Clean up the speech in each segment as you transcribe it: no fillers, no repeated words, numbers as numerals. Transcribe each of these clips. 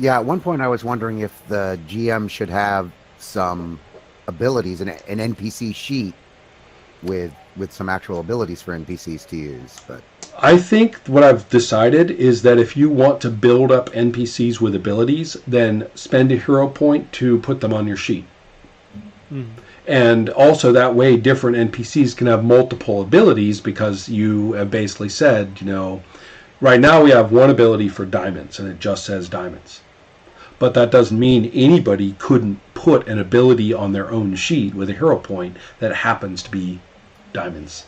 Yeah, at one point I was wondering if the GM should have some abilities, an NPC sheet with some actual abilities for NPCs to use. But I think what I've decided is that if you want to build up NPCs with abilities, then spend a hero point to put them on your sheet. Mm. And also that way different NPCs can have multiple abilities because you have basically said, right now we have one ability for diamonds and it just says diamonds. But that doesn't mean anybody couldn't put an ability on their own sheet with a hero point that happens to be diamonds.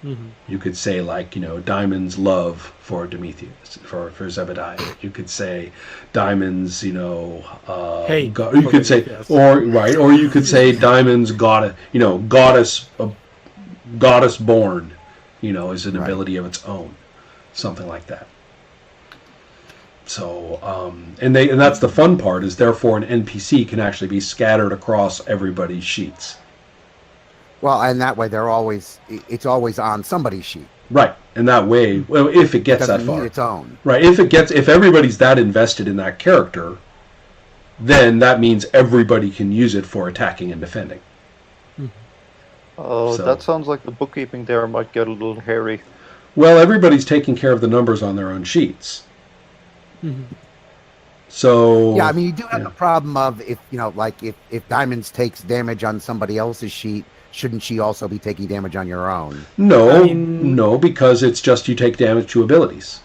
Mm-hmm. You could say diamonds love for Demetrius, for Zebediah. You could say diamonds, Hey, you could say, yes. or you could say diamonds goddess born, is an ability of its own, something like that. So, and that's the fun part is therefore an NPC can actually be scattered across everybody's sheets. well, and that way it's always on somebody's sheet. Right, and that way, well, if it gets that far, need its own. right? If everybody's that invested in that character, then that means everybody can use it for attacking and defending. Oh, So- that sounds like the bookkeeping there might get a little hairy. Well, everybody's taking care of the numbers on their own sheets. Mm-hmm. So Yeah, I mean, you do have yeah. the problem of if Diamonds takes damage on somebody else's sheet, shouldn't she also be taking damage on your own? No, because it's just you take damage to abilities.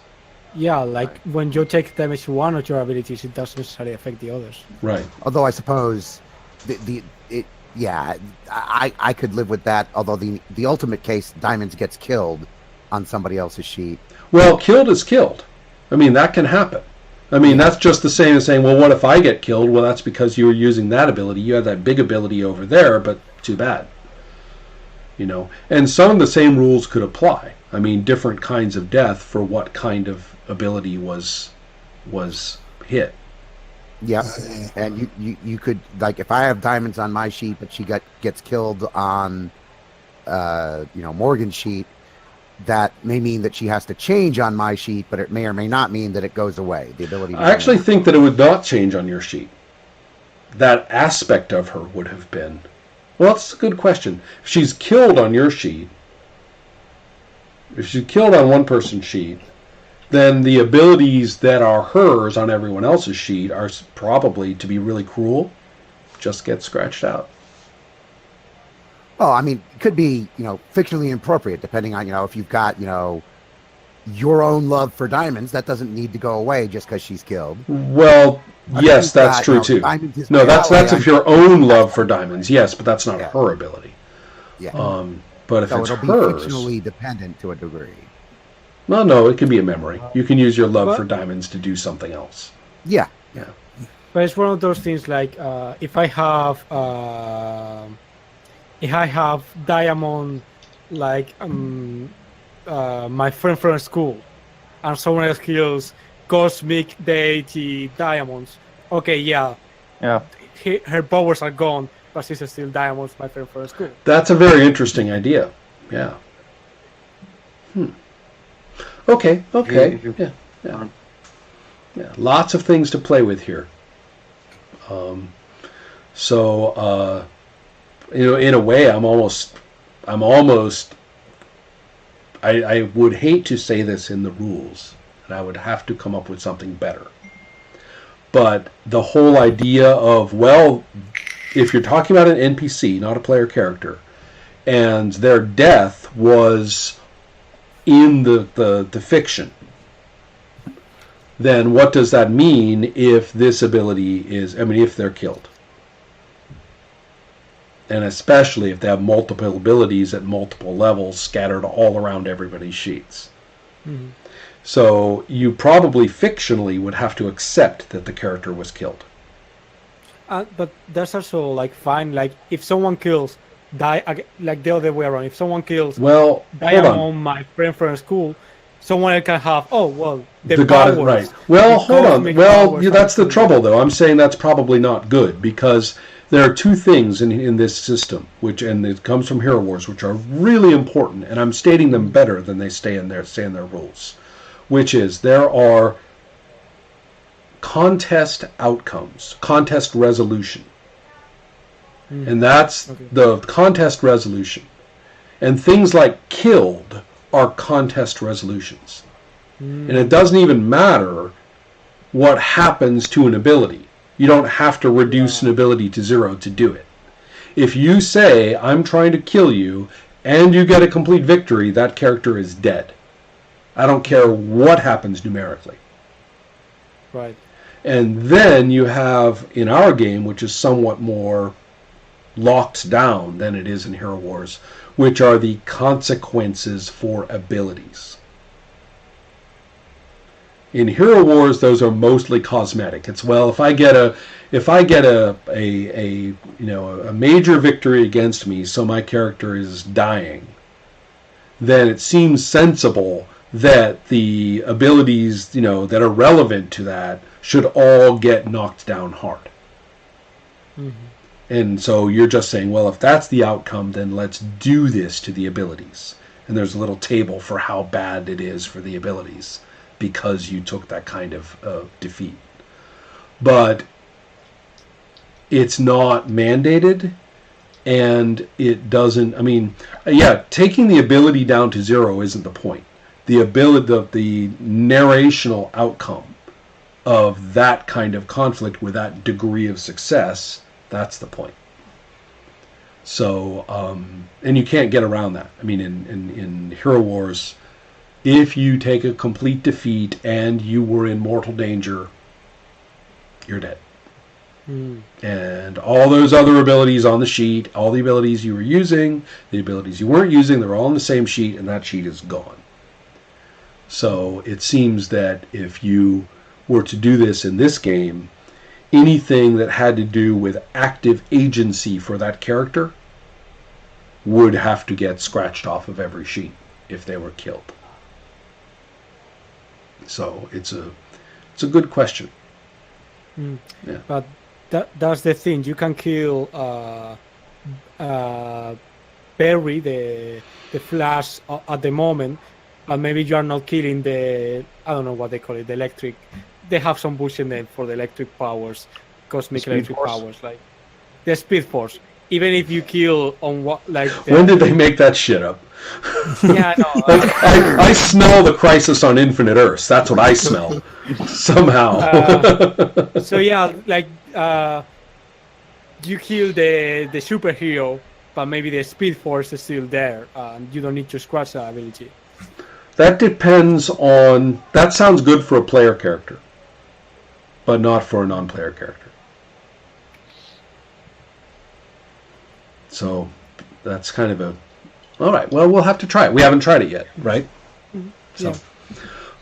Yeah, like when you take damage to one of your abilities, it doesn't necessarily affect the others. Right. Although I suppose I could live with that. Although the ultimate case, Diamonds gets killed on somebody else's sheet. Well, killed is killed. I mean, that can happen. I mean, that's just the same as saying, well, what if I get killed? Well, that's because you were using that ability. You had that big ability over there, but too bad. And some of the same rules could apply. I mean, different kinds of death for what kind of ability was hit. Yeah, and you could, like, if I have Diamonds on my sheet, but she gets killed on Morgan's sheet, that may mean that she has to change on my sheet, but it may or may not mean that it goes away. The ability. I actually think that it would not change on your sheet. That aspect of her would have been. Well, that's a good question. If she's killed on your sheet, if she's killed on one person's sheet, then the abilities that are hers on everyone else's sheet are probably, to be really cruel, just get scratched out. Well, I mean, it could be, fictionally appropriate, depending on, if you've got, your own love for Diamonds, that doesn't need to go away just because she's killed. Well, yes, that's true too. Diamonds is No, my that's ally, if your own love for diamonds, yes, but that's not Yeah. her ability. Yeah. But if So it's it'll be hers, fictionally dependent to a degree. well, no, it can be a memory. You can use your love What? for diamonds to do something else. Yeah. But it's one of those things like if I have diamond, like my friend from school, and someone else kills cosmic deity diamonds. Okay, yeah, Yeah. her powers are gone, but she's still diamonds, my friend from school. That's a very interesting idea. Yeah. Okay. Yeah. Lots of things to play with here. In a way, I would hate to say this in the rules, and I would have to come up with something better. But the whole idea of, well, if you're talking about an NPC, not a player character, and their death was in the fiction, then what does that mean if this ability if they're killed? And especially if they have multiple abilities at multiple levels scattered all around everybody's sheets. Mm-hmm. So you probably fictionally would have to accept that the character was killed. But that's also like fine. Like if someone kills like the other way around. If someone kills Well, hold on. Diamond, my friend from school, someone else can have. Oh well, The god, right? Well, hold on. Well, that's the trouble, though. I'm saying that's probably not good because there are two things in this system, and it comes from Hero Wars, which are really important, and I'm stating them better than they say in their rules. Which is there are contest outcomes, contest resolution. And that's the contest resolution. And things like killed are contest resolutions. And it doesn't even matter what happens to an ability. You don't have to reduce an ability to 0 to do it. If you say, I'm trying to kill you, and you get a complete victory, that character is dead. I don't care what happens numerically. Right. And then you have, in our game, which is somewhat more locked down than it is in Hero Wars, which are the consequences for abilities. In Hero Wars, those are mostly cosmetic. It's, well, if I get a major victory against me, so my character is dying, then it seems sensible that the abilities, that are relevant to that should all get knocked down hard. And so you're just saying, well, if that's the outcome, then let's do this to the abilities. And there's a little table for how bad it is for the abilities because you took that kind of defeat. But it's not mandated, and it doesn't, taking the ability down to 0 isn't the point. The narrational outcome of that kind of conflict with that degree of success, that's the point. So, and you can't get around that. In Hero Wars, if you take a complete defeat and you were in mortal danger, you're dead. And all those other abilities on the sheet, all the abilities you were using, the abilities you weren't using, they're all on the same sheet, and that sheet is gone. So it seems that if you were to do this in this game, anything that had to do with active agency for that character would have to get scratched off of every sheet if they were killed. So it's a good question. Yeah. But that's the thing. You can kill Barry, the Flash, at the moment, but maybe you are not killing the, I don't know what they call it, the electric. They have some bullshit name for the electric powers, cosmic electric powers, like the Speed Force. Even if you kill on what, like... When did they make that shit up? Yeah, I know. I smell the Crisis on Infinite Earths. That's what I smell. Somehow. So yeah, like you kill the superhero, but maybe the Speed Force is still there, and you don't need to scratch that ability. That depends on... That sounds good for a player character, but not for a non-player character. So that's kind of a... All right, well, we'll have to try it. We haven't tried it yet, right? So, Yeah.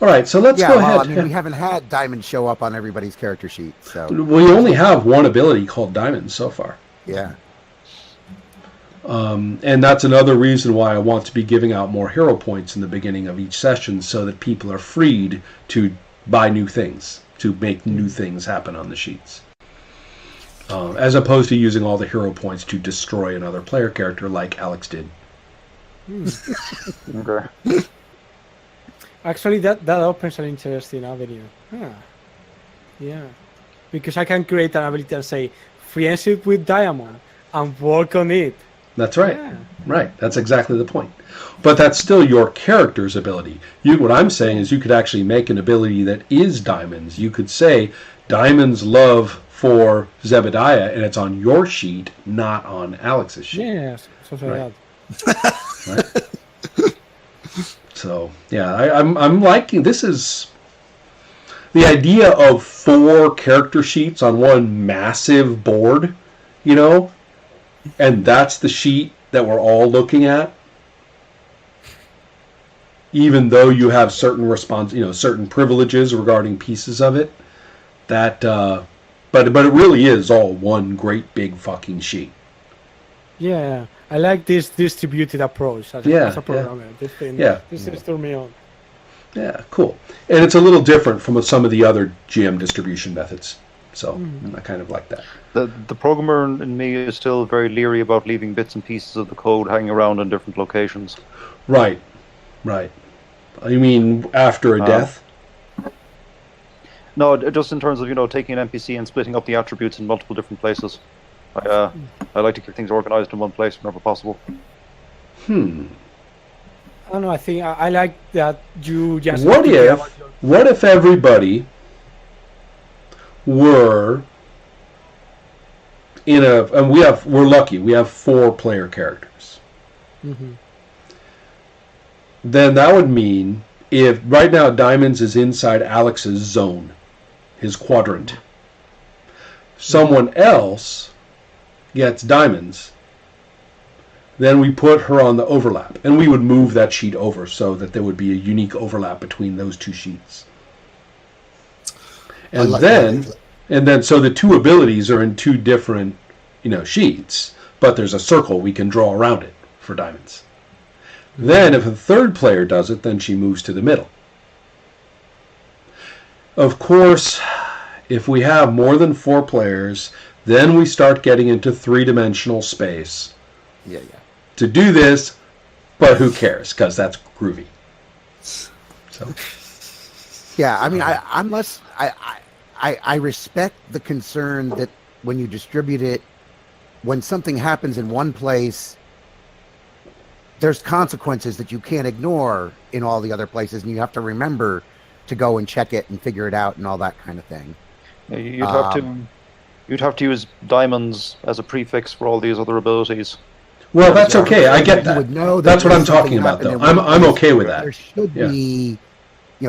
All right, so let's go ahead. We haven't had Diamond show up on everybody's character sheet, so... We only have one ability called Diamond so far. Yeah. And that's another reason why I want to be giving out more hero points in the beginning of each session so that people are freed to buy new things, to make new things happen on the sheets. As opposed to using all the hero points to destroy another player character like Alex did. Okay. Actually, that opens an interesting avenue. Yeah. Because I can create an ability and say, friendship with Diamond, and work on it. That's right. Yeah. Right. That's exactly the point. But that's still your character's ability. What I'm saying is you could actually make an ability that is Diamond's. You could say Diamond's love for Zebediah, and it's on your sheet, not on Alex's sheet. Yes, something Right. like that. Right? So, yeah, I'm liking... This is... The idea of 4 character sheets on one massive board, and that's the sheet that we're all looking at, even though you have certain certain privileges regarding pieces of it, that but it really is all one great big fucking sheet. Yeah, I like this distributed approach as a programmer. This thing, this is turn me on. Yeah, cool. And it's a little different from some of the other GM distribution methods. So I kind of like that. The programmer in me is still very leery about leaving bits and pieces of the code hanging around in different locations. Right. You mean after a death? No, just in terms of taking an NPC and splitting up the attributes in multiple different places. I like to keep things organized in one place whenever possible. I don't know. I think I like that you just. What if everybody were and we're lucky, we have 4 player characters. Then that would mean, if right now Diamonds is inside Alex's zone, his quadrant, someone else gets Diamonds, then we put her on the overlap, and we would move that sheet over so that there would be a unique overlap between those 2 sheets. And then so the 2 abilities are in 2 different, sheets, but there's a circle we can draw around it for Diamonds. Then if a 3rd player does it, then she moves to the middle. Of course, if we have more than 4 players, then we start getting into 3-dimensional space. Yeah. To do this, but who cares? Because that's groovy. So. Yeah, I mean, I respect the concern that when you distribute it, when something happens in one place, there's consequences that you can't ignore in all the other places, and you have to remember to go and check it and figure it out and all that kind of thing. Yeah, you'd have to use Diamonds as a prefix for all these other abilities. Well, that's okay. I get that. You would know that's what I'm talking about, though. I'm okay with that. There should be,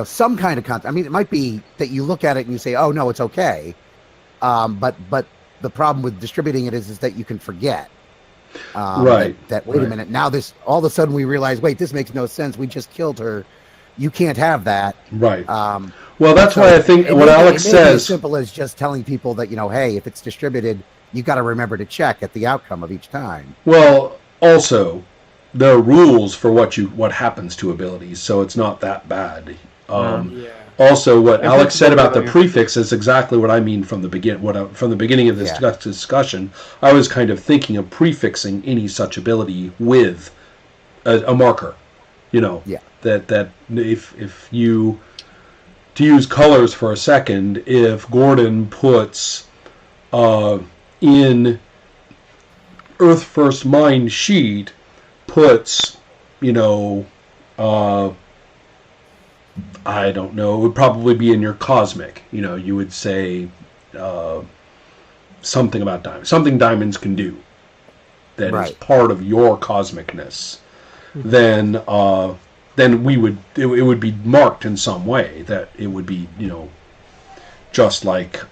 some kind of content. I mean, it might be that you look at it and you say, "Oh no, it's okay," but the problem with distributing it is that you can forget. Right. That wait a minute. Now this all of a sudden we realize, wait, this makes no sense. We just killed her. You can't have that. Right. Well, that's why I think what Alex says. Be as simple as just telling people that hey, if it's distributed, you got to remember to check at the outcome of each time. Well, also, there are rules for what happens to abilities, so it's not that bad. Also, what Alex said about the prefix is exactly what I mean from the beginning of this discussion. I was kind of thinking of prefixing any such ability with a marker. That if you, to use colors for a second, if Gordon puts in Earth First Mind sheet puts, I don't know, it would probably be in your cosmic. You would say something about diamonds, something diamonds can do that is part of your cosmicness. Then it would be marked in some way that it would be, just like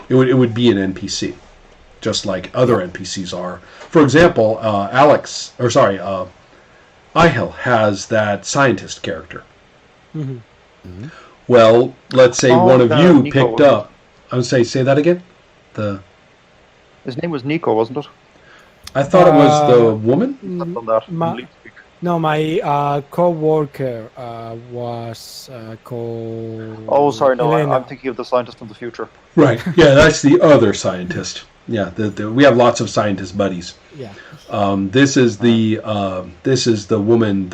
it would be an NPC. Just like other NPCs are. For example, Ihel has that scientist character. Well, let's say one of you Nico, picked up. I would say that again. His name was Nico, wasn't it? I thought it was the woman. My co-worker was called. Oh, sorry, no, Elena. I'm thinking of the scientist from the future. Right. Yeah, that's the other scientist. Yeah, we have lots of scientist buddies. Yeah. This is the woman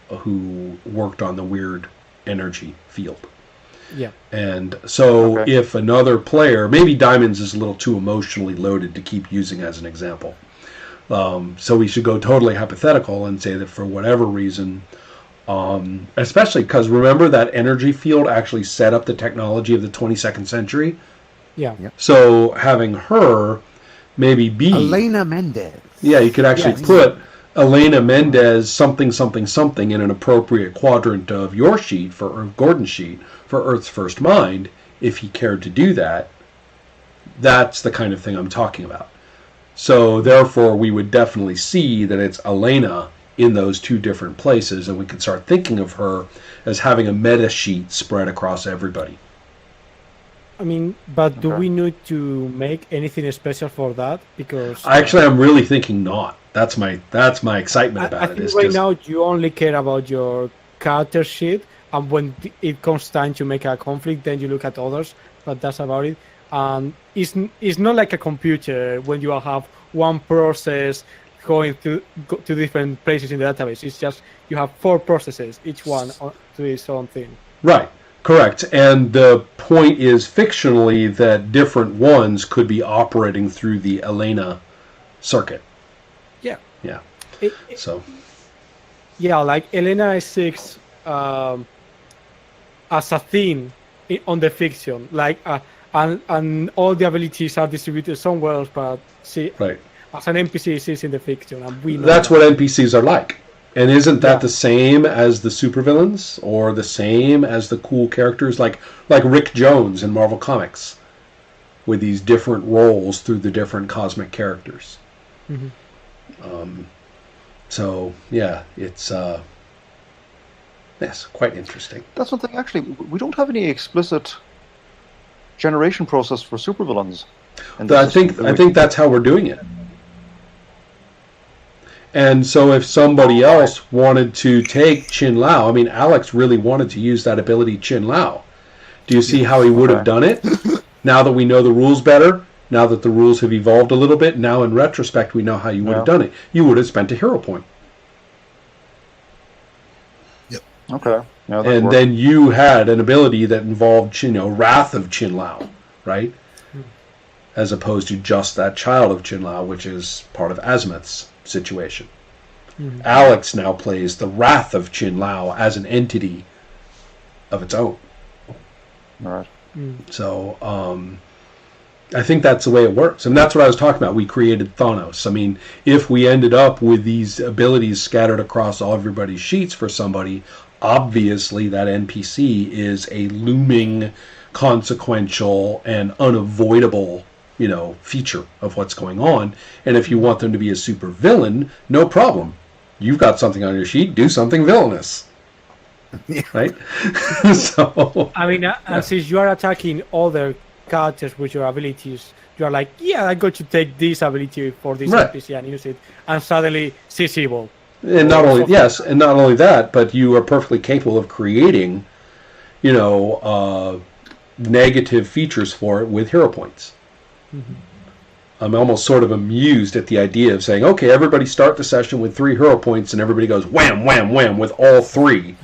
who worked on the weird energy field. Yeah. And so if another player, maybe Diamonds is a little too emotionally loaded to keep using as an example. So we should go totally hypothetical and say that for whatever reason, especially because remember that energy field actually set up the technology of the 22nd century. Yeah. So having her maybe be Elena Mendez. Yeah, you could actually put Elena Mendez something in an appropriate quadrant of your sheet for Gordon's sheet for Earth's First Mind. If he cared to do that, that's the kind of thing I'm talking about. So therefore, we would definitely see that it's Elena in those 2 different places, and we could start thinking of her as having a meta sheet spread across everybody. I mean, but do we need to make anything special for that? Because Actually, I'm really thinking not. That's my excitement about I it. think right now you only care about your character sheet, and when it comes time to make a conflict, then you look at others. But that's about it. It's not like a computer when you have one process going to different places in the database. It's just you have 4 processes, each one to its own thing. Right. Correct. And the point is fictionally that different ones could be operating through the Elena circuit. Yeah. Yeah. So. Yeah, like Elena is 6 as a theme on the fiction, like and all the abilities are distributed somewhere else, but Right. as an NPC she's in the fiction, and we know That's what NPCs are like. And isn't that Yeah. the same as the supervillains, or the same as the cool characters like Rick Jones in Marvel Comics, with these different roles through the different cosmic characters? Mhm. So yeah, it's yes, quite interesting. That's one thing. Actually, we don't have any explicit generation process for supervillains. in the I system. think that's how we're doing it. And so if somebody else wanted to take Chin Lao, I mean, Alex really wanted to use that ability Chin Lao. Do you see how he would have done it? Now that we know the rules better, now that the rules have evolved a little bit, now in retrospect we know how you would have done it. You would have spent a hero point. Okay. Yeah, that And works. then you had an ability that involved, Wrath of Chin Lao, right? As opposed to just that child of Chin Lao, which is part of Azimuth's situation. Alex now plays the Wrath of Chin Lao as an entity of its own. All right. So I think that's the way it works. And that's what I was talking about. We created Thanos. I mean, if we ended up with these abilities scattered across all everybody's sheets for somebody, obviously that NPC is a looming, consequential, and unavoidable, feature of what's going on. And if you want them to be a super villain, no problem. You've got something on your sheet, do something villainous. Right? So I mean, and since you are attacking other characters with your abilities, you are like, yeah, I'm going to take this ability for this Right. NPC and use it, and suddenly she's evil. and not only that, but you are perfectly capable of creating, negative features for it with hero points. I'm almost sort of amused at the idea of saying, okay, everybody start the session with 3 hero points, and everybody goes wham, wham, wham with all 3.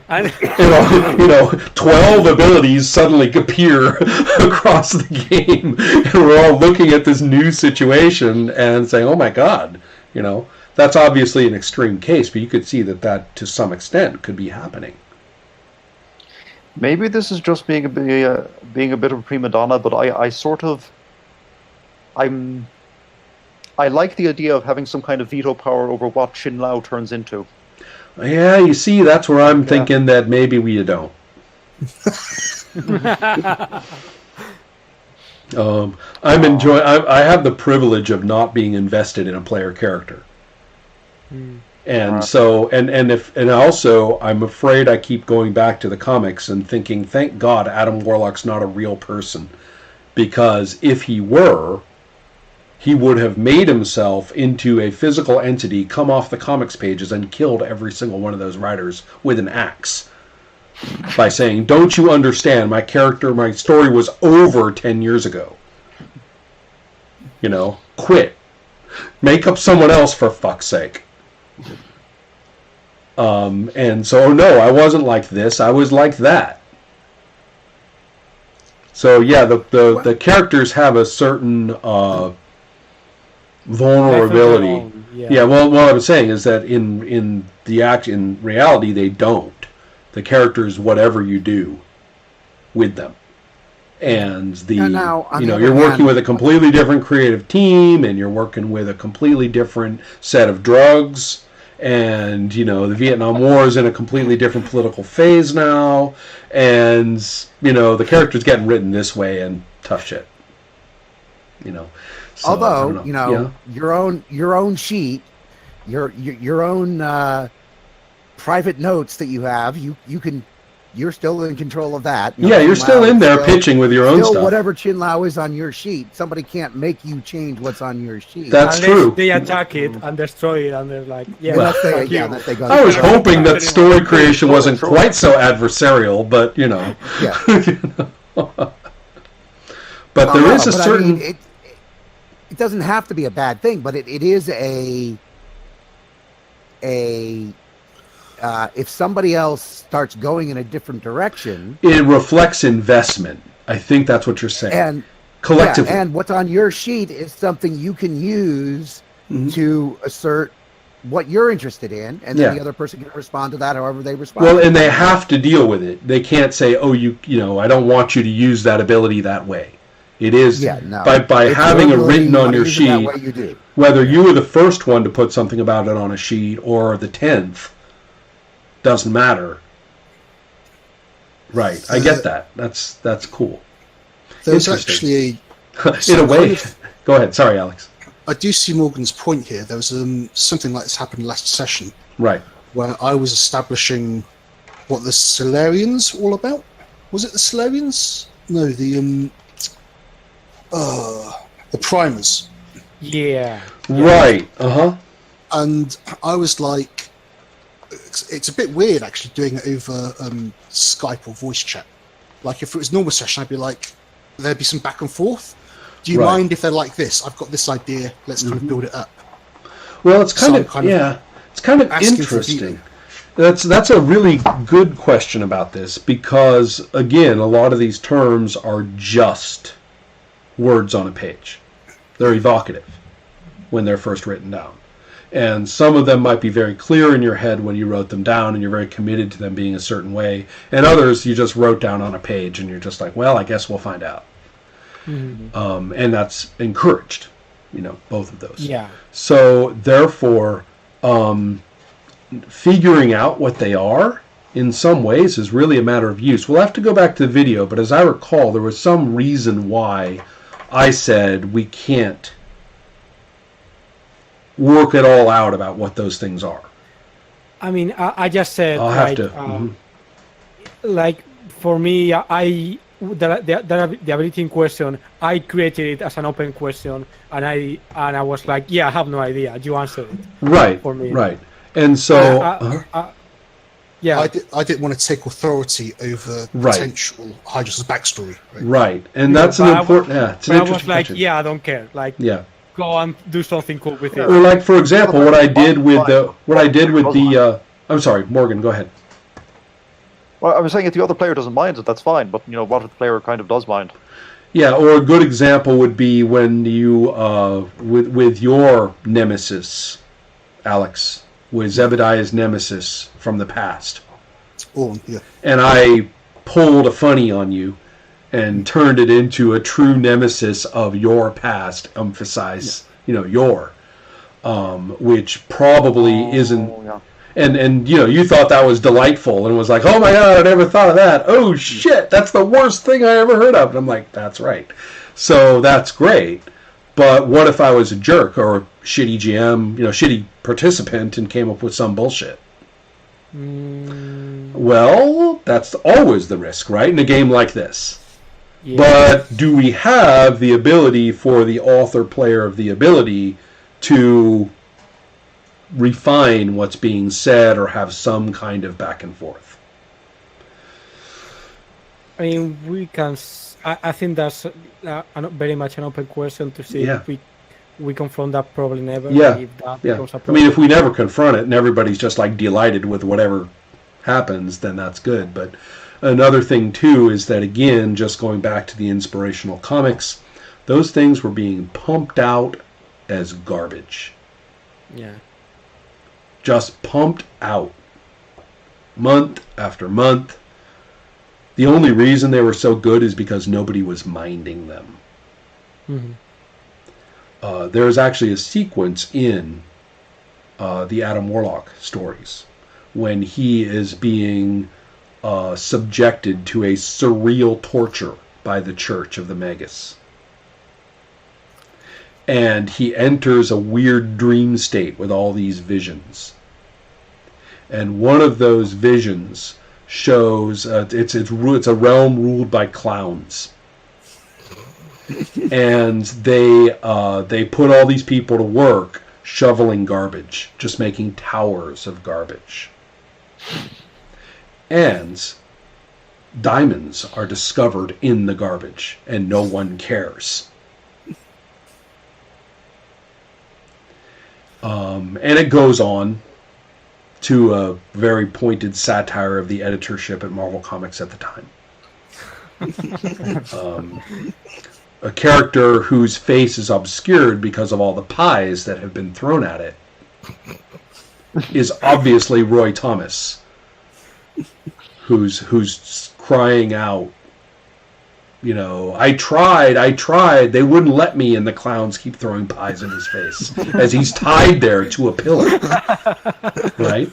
And 12 abilities suddenly appear across the game, and we're all looking at this new situation and saying, oh my God, that's obviously an extreme case, but you could see that to some extent could be happening. Maybe this is just being a bit of a prima donna, but I like the idea of having some kind of veto power over what Chin Lao turns into. Yeah, you see, that's where I'm thinking that maybe we don't. I'm enjoying. I have the privilege of not being invested in a player character, and so and also I'm afraid I keep going back to the comics and thinking, thank God Adam Warlock's not a real person, because if he were, he would have made himself into a physical entity, come off the comics pages, and killed every single one of those writers with an axe. By saying, don't you understand, my story was over 10 years ago. Quit. Make up someone else, for fuck's sake. And so, no, I wasn't like this, I was like that. So, yeah, the characters have a certain vulnerability. Yeah, well, what I'm saying is that in reality, they don't. The characters, whatever you do with them, and you're working with a completely different creative team, and you're working with a completely different set of drugs, and the Vietnam War is in a completely different political phase now, and the character's getting written this way, and tough shit. So, Although yeah. your own sheet, your own private notes that you have, you're still in control of that. Yeah, you're still in there pitching with your own stuff. Whatever Chin Lao is on your sheet, somebody can't make you change what's on your sheet. That's unless true. they attack it and destroy it, and they're like, yeah, Unless they, fuck you. unless they go. I was hoping that story creation wasn't quite so adversarial, but Yeah. But there is a but certain. I mean, it doesn't have to be a bad thing, but it is a if somebody else starts going in a different direction, It reflects investment. I think that's what you're saying. and Collectively. and what's on your sheet is something you can use Mhm. to assert what you're interested in, and then Yeah. the other person can respond to that however they respond. Well, and they have to deal with it. They can't say, "Oh, you know, I don't want you to use that ability that way." It is yeah, no. by It's having it your ability, written you on wanna your use it that sheet, way, you do. whether you were the first one to put something about it on a sheet or the 10th, doesn't matter. Right, I get that. That's cool. There was Interesting. actually In a way, kind of- go ahead. Sorry, Alex. I do see Morgan's point here. There was something like this happened last session Right. where I was establishing what the Solarians were all about. Was it the Solarians? No, the primers. Yeah. Right. Uh-huh. And I was like, it's a bit weird actually doing it over Skype or voice chat. Like if it was normal session, I'd be like, there'd be some back and forth. Do you Right. mind if they're like this? I've got this idea. Let's kind of build it up. Well, it's kind So of kind of yeah, it's kind of asking for interesting. feedback. That's a really good question about this because again, a lot of these terms are just words on a page. They're evocative when they're first written down. And some of them might be very clear in your head when you wrote them down and you're very committed to them being a certain way. And others you just wrote down on a page and you're just like, well, I guess we'll find out. And that's encouraged, both of those. Yeah. So therefore, figuring out what they are in some ways is really a matter of use. We'll have to go back to the video, but as I recall, there was some reason why I said we can't work it all out about what those things are. I mean, I just said I'll have to. like for me, the ability in question, I created it as an open question, and I was like, yeah, I have no idea. You answered it. Right. For me. Right. And so, Yeah. I didn't want to take authority over Right. potential Hydra's backstory. Right? right. And Yeah, that's an but I important. Yeah, it's an But I was interesting like, question. yeah, I don't care. Like, Yeah. go and do something cool with it. Or like, for example, what I did with the. I'm sorry, Morgan. Go ahead. Well, I was saying if the other player doesn't mind it, that's fine. But what if the player kind of does mind? Yeah, or a good example would be when you, with your nemesis, Alex, with Zebediah's nemesis from the past, Oh, yeah. and I pulled a funny on you and turned it into a true nemesis of your past, emphasize, your, which probably isn't. Oh, yeah. And you thought that was delightful and was like, oh my god, I never thought of that. Oh shit, that's the worst thing I ever heard of. And I'm like, that's right. So that's great. But what if I was a jerk or a shitty GM, shitty participant and came up with some bullshit? Well, that's always the risk, right? In a game like this. Yeah. But do we have the ability for the author player of the ability to refine what's being said or have some kind of back and forth? I mean, we can. I think that's very much an open question to see Yeah. if we confront that problem never. Yeah, If that yeah. becomes a I problem. mean, if we never confront it and everybody's just like delighted with whatever happens, then that's good. But another thing too is that, again, just going back to the inspirational comics, those things were being pumped out as garbage. Yeah. Just pumped out month after month. The only reason they were so good is because nobody was minding them. Mhm. There's actually a sequence in the Adam Warlock stories when he is being subjected to a surreal torture by the Church of the Magus. And he enters a weird dream state with all these visions. And one of those visions shows it's a realm ruled by clowns, and they put all these people to work shoveling garbage, just making towers of garbage. And diamonds are discovered in the garbage, and no one cares. And it goes on to a very pointed satire of the editorship at Marvel Comics at the time. A character whose face is obscured because of all the pies that have been thrown at it is obviously Roy Thomas, who's crying out, you know, I tried, they wouldn't let me, and the clowns keep throwing pies in his face as he's tied there to a pillar, right?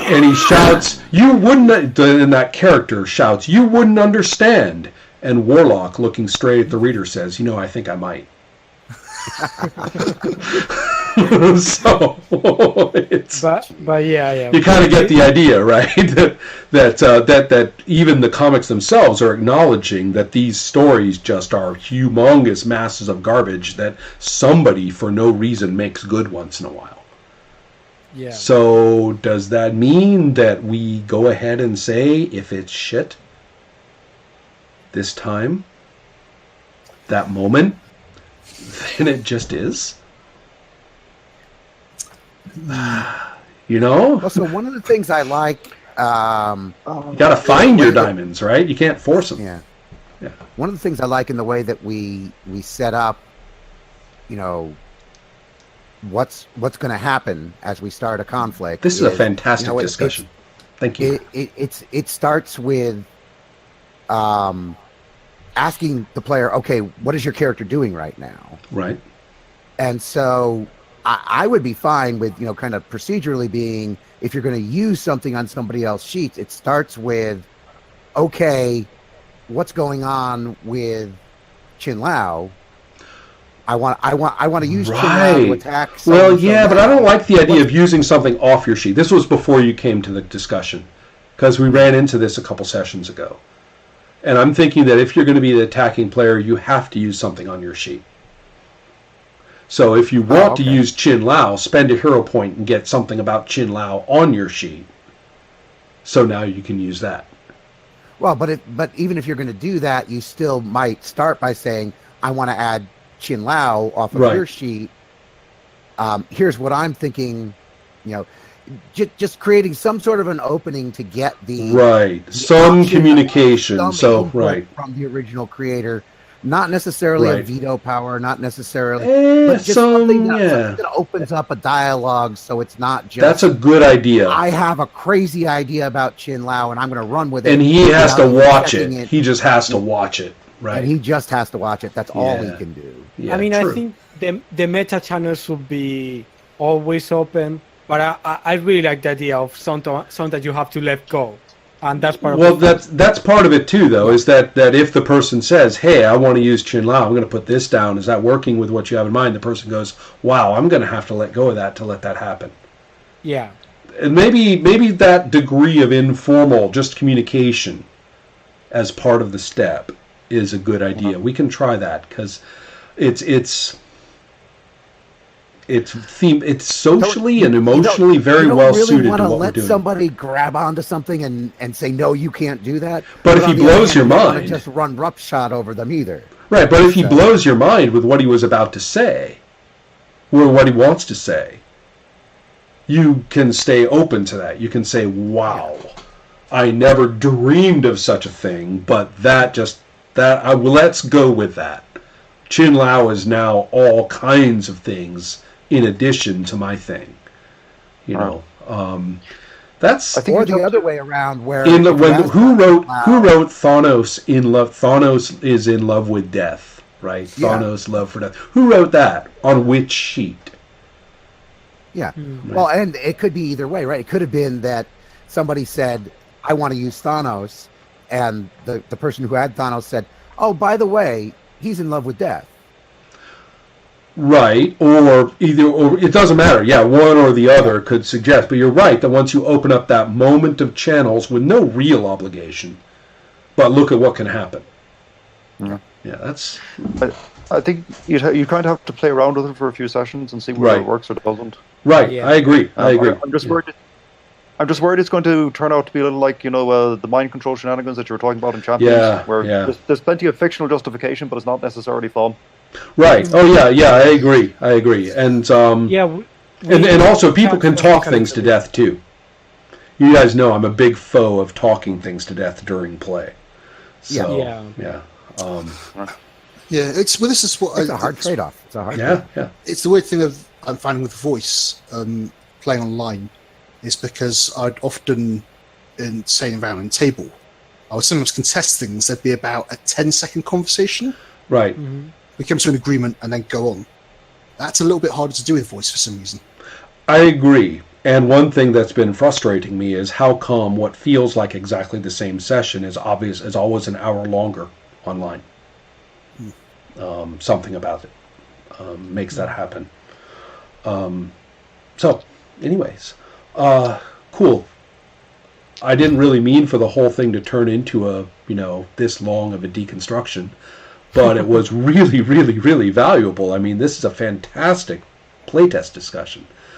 And he shouts, you wouldn't, and that character shouts, you wouldn't understand. And Warlock, looking straight at the reader, says, you know, I think I might. So it's, but yeah, you kind of get the idea, right? that even the comics themselves are acknowledging that these stories just are humongous masses of garbage that somebody for no reason makes good once in a while. Yeah. So does that mean that we go ahead and say if it's shit this time, that moment, then it just is? You know? Well, so one of the things I like, You gotta find your diamonds, right? You can't force them. yeah, Yeah. one of the things I like in the way that we set up, you know, what's going to happen as we start a conflict. This is a fantastic you know, discussion. Thank you. It starts with asking the player, okay, what is your character doing right now? Right. And so I would be fine with, you know, kind of procedurally being, if you're going to use something on somebody else's sheets, it starts with, okay, what's going on with Chin Lao? I want to use Chin Lao to attack. Well, yeah, but I don't like the idea of using something off your sheet. This was before you came to the discussion, because we ran into this a couple sessions ago. And I'm thinking that if you're going to be the attacking player, you have to use something on your sheet. So if you want to use Chin Lao, spend a hero point and get something about Chin Lao on your sheet. So now you can use that. Well, but even if you're going to do that, you still might start by saying, I want to add Chin Lao off of your sheet. Here's what I'm thinking, you know, just creating some sort of an opening to get the some communication. Some input from the original creator, not necessarily a veto power, not necessarily, but just something that opens up a dialogue, so it's not just. That's a good idea. I have a crazy idea about Chin Lao, and I'm going to run with it. And he has to watch it. He just has to watch it. Right. And he just has to watch it. That's all he can do. Yeah, I mean, true. I think the meta channel should be always open, but I really like the idea of something that you have to let go, and that's part of it. Well, that's part of it too, though, is that if the person says, "Hey, I want to use Chin Lao, I'm going to put this down," is that working with what you have in mind? The person goes, "Wow, I'm going to have to let go of that to let that happen." Yeah. And maybe that degree of informal, just communication, as part of the step, is a good idea. We can try that because it's socially and emotionally very well suited to what we're doing. You don't really want to let somebody grab onto something and say, no, you can't do that. But if he blows your mind, just run roughshod over them either. Right, but if he blows your mind with what he was about to say, or what he wants to say, you can stay open to that. You can say, wow, I never dreamed of such a thing, but let's go with that. Chin Lao is now all kinds of things in addition to my thing. You know, that's. I think or the other way around, where who wrote Thanos in love? Thanos is in love with death, right? Yeah. Thanos' love for death. Who wrote that on which sheet? Yeah. Right. Well, and it could be either way, right? It could have been that somebody said, "I want to use Thanos," and the person who had Thanos said, "Oh, by the way, he's in love with death." Right, or it doesn't matter. Yeah, one or the other could suggest. But you're right that once you open up that moment of channels with no real obligation, but look at what can happen. Yeah, that's. I think you kind of have to play around with it for a few sessions and see whether it works or doesn't. Right, yeah. I agree. I'm just worried it's going to turn out to be a little like, the mind control shenanigans that you were talking about in Champions, where there's plenty of fictional justification, but it's not necessarily fun. Right. Oh, yeah, I agree. And and also people can talk things to death, too. You guys know I'm a big foe of talking things to death during play. So, yeah. This is what it's a hard trade-off. It's a hard trade-off. It's the weird thing I'm finding with voice playing online is because I'd often in saying around in table, I would sometimes contest things. There'd be about a 10-second conversation. Right. Mm-hmm. We come to an agreement and then go on. That's a little bit harder to do with voice for some reason. I agree. And one thing that's been frustrating me is how come what feels like exactly the same session is always an hour longer online. Something about it makes that happen. So, anyways, cool. I didn't really mean for the whole thing to turn into this long of a deconstruction, but it was really, really, really valuable. I mean, this is a fantastic playtest discussion.